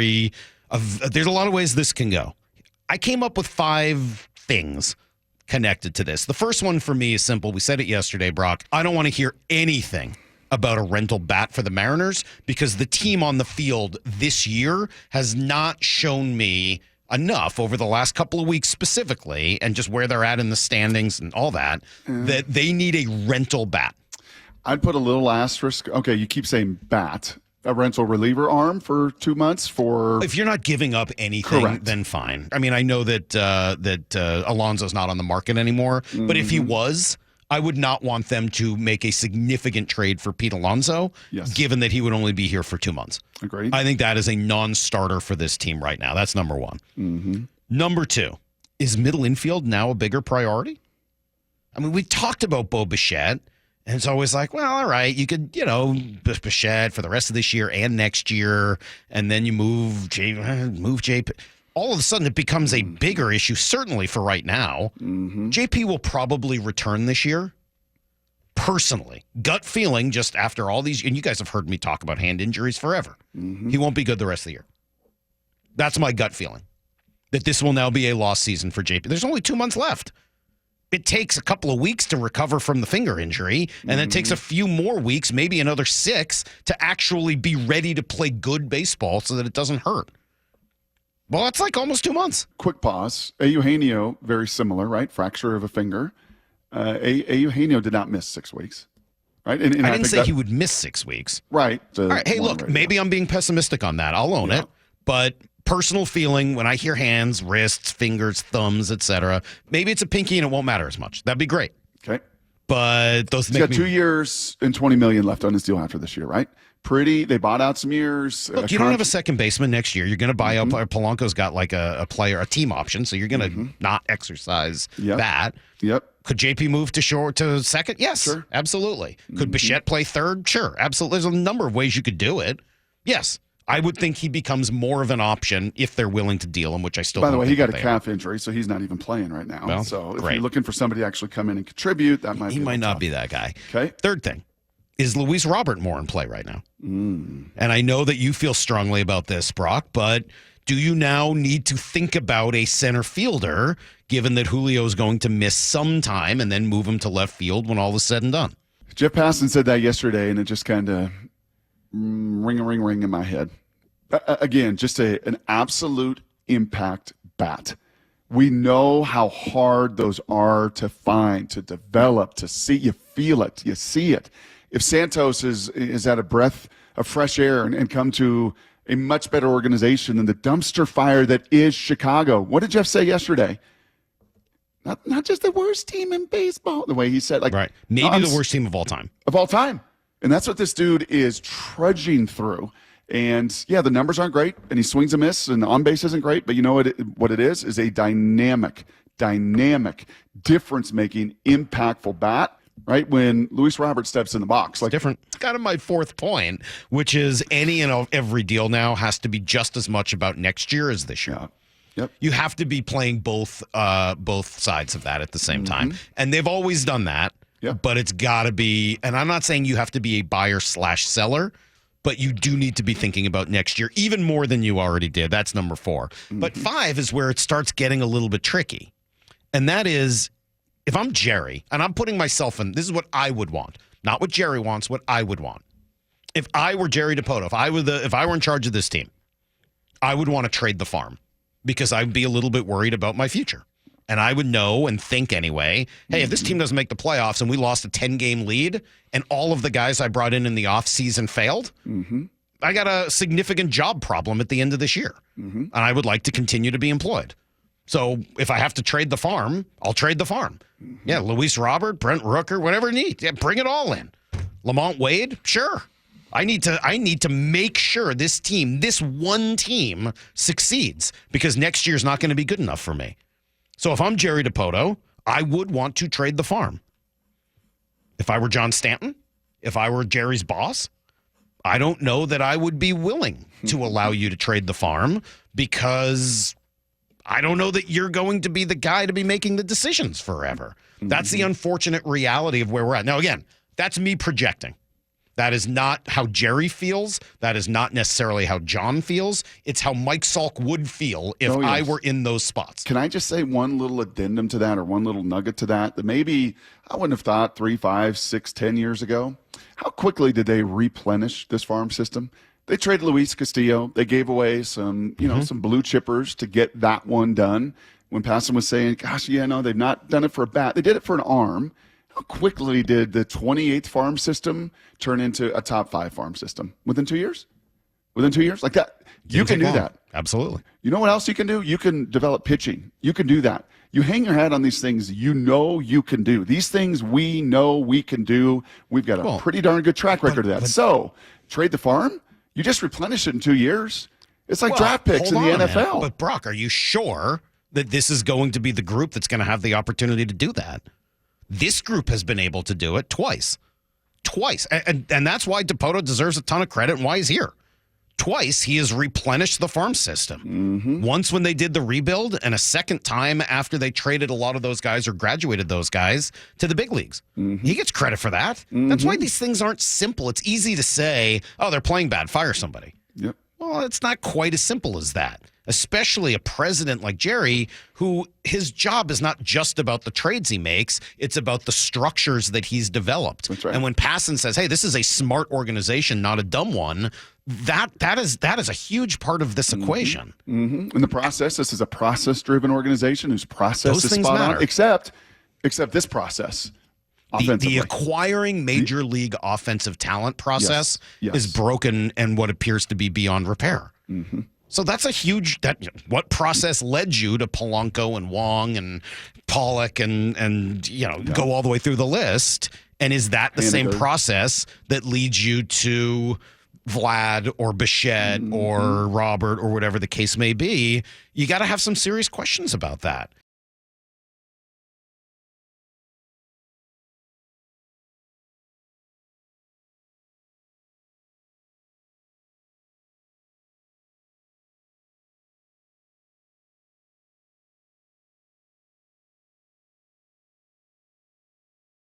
theory of there's a lot of ways this can go. I came up with 5 things connected to this. The first one for me is simple. We said it yesterday, Brock. I don't want to hear anything about a rental bat for the Mariners because the team on the field this year has not shown me enough over the last couple of weeks specifically, and just where they're at in the standings and all that, that they need a rental bat. I'd put a little asterisk. Okay, you keep saying bat. A rental reliever arm for 2 months for... If you're not giving up anything, Correct. Then fine. I mean, I know that Alonso's not on the market anymore, but if he was, I would not want them to make a significant trade for Pete Alonso, given that he would only be here for 2 months. Agreed. I think that is a non-starter for this team right now. That's number one. Number 2, is middle infield now a bigger priority? I mean, we talked about Bo Bichette. And it's always like, well, all right, you could, Bichette for the rest of this year and next year, and then you move JP. All of a sudden, it becomes a bigger issue, certainly for right now. JP will probably return this year, personally. Gut feeling, just after all these, and you guys have heard me talk about hand injuries forever. He won't be good the rest of the year. That's my gut feeling, that this will now be a lost season for JP. There's only 2 months left. It takes a couple of weeks to recover from the finger injury, and then it takes a few more weeks, maybe another 6, to actually be ready to play good baseball so that it doesn't hurt. Well, that's like almost 2 months. Quick pause. Eugenio, very similar, right? Fracture of a finger. Eugenio did not miss 6 weeks, right? And I didn't say he would miss 6 weeks. Right. All right. Hey, look, maybe I'm being pessimistic on that. I'll own it. But personal feeling, when I hear hands, wrists, fingers, thumbs, etc., maybe it's a pinky and it won't matter as much. That'd be great. Okay. But those He's got 2 years and $20 million left on his deal after this year, right? They bought out some years. Look, you don't have a second baseman next year. You're going to buy out. Polanco's got like a team option, so you're going to not exercise that. Yep. Could JP move to second? Yes, sure. Absolutely. Could Bichette play third? Sure, absolutely. There's a number of ways you could do it. Yes. I would think he becomes more of an option if they're willing to deal him, which I still. By the way, he got a calf injury, so he's not even playing right now. Well, so if you're looking for somebody to actually come in and contribute, that might he might not be that guy. Okay. Third thing, is Luis Robert more in play right now? And I know that you feel strongly about this, Brock, but do you now need to think about a center fielder, given that Julio is going to miss some time, and then move him to left field when all is said and done? Jeff Passan said that yesterday, and it just kind of ring in my head. Again, just an absolute impact bat. We know how hard those are to find, to develop, to see. You feel it. You see it. If Santos is at a breath of fresh air and come to a much better organization than the dumpster fire that is Chicago. What did Jeff say yesterday? Not just the worst team in baseball, the way he said. Right. Maybe the worst team of all time. Of all time. And that's what this dude is trudging through. And, yeah, the numbers aren't great, and he swings a miss, and the on-base isn't great, but you know what it is a dynamic, difference-making, impactful bat, right? When Luis Robert steps in the box. It's different. It's kind of my fourth point, which is any and every deal now has to be just as much about next year as this year. Yeah. Yep. You have to be playing both sides of that at the same time, and they've always done that, but it's got to be, and I'm not saying you have to be a buyer/seller, but you do need to be thinking about next year, even more than you already did. That's number 4. But 5 is where it starts getting a little bit tricky. And that is, if I'm Jerry, and I'm putting myself in, this is what I would want. Not what Jerry wants, what I would want. If I were Jerry Dipoto, if I were in charge of this team, I would want to trade the farm because I'd be a little bit worried about my future. And I would know and think anyway, hey, if this team doesn't make the playoffs and we lost a 10-game lead and all of the guys I brought in the offseason failed, I got a significant job problem at the end of this year. And I would like to continue to be employed. So if I have to trade the farm, I'll trade the farm. Yeah, Luis Robert, Brent Rooker, whatever you need. Yeah, bring it all in. Lamont Wade, sure. I need to make sure this one team succeeds because next year's not going to be good enough for me. So if I'm Jerry Dipoto, I would want to trade the farm. If I were John Stanton, if I were Jerry's boss, I don't know that I would be willing to allow you to trade the farm because I don't know that you're going to be the guy to be making the decisions forever. That's the unfortunate reality of where we're at. Now, again, that's me projecting. That is not how Jerry feels. That is not necessarily how John feels. It's how Mike Salk would feel if I were in those spots. Can I just say one little addendum to that, or one little nugget to that maybe I wouldn't have thought 3, 5, 6, 10 years ago? How quickly did they replenish this farm system? They traded Luis Castillo. They gave away some, some blue chippers to get that one done. When Passan was saying, gosh, they've not done it for a bat. They did it for an arm. How quickly did the 28th farm system turn into a top 5 farm system? Within 2 years? Within 2 years? Like that. You can do that. Absolutely. You know what else you can do? You can develop pitching. You can do that. You hang your hat on these things you can do. These things we know we can do. We've got a pretty darn good track record of that. So, trade the farm, you just replenish it in 2 years. It's like draft picks in the NFL. Man. But, Brock, are you sure that this is going to be the group that's going to have the opportunity to do that? This group has been able to do it twice. And that's why Dipoto deserves a ton of credit and why he's here. Twice, he has replenished the farm system. Once when they did the rebuild, and a second time after they traded a lot of those guys or graduated those guys to the big leagues. He gets credit for that. That's why these things aren't simple. It's easy to say, oh, they're playing bad, fire somebody. Yep. Well, it's not quite as simple as that. Especially a president like Jerry, who his job is not just about the trades he makes, it's about the structures that he's developed. That's right. And when Passan says, hey, this is a smart organization, not a dumb one, that is a huge part of this equation. In the process, this is a process-driven organization whose process Those is things spot matter. on, except this process. The acquiring major league offensive talent process is broken and what appears to be beyond repair. So that's a huge what process led you to Polanco and Wong and Pollock and go all the way through the list. And is that the same process that leads you to Vlad or Bichette or Robert or whatever the case may be? You got to have some serious questions about that.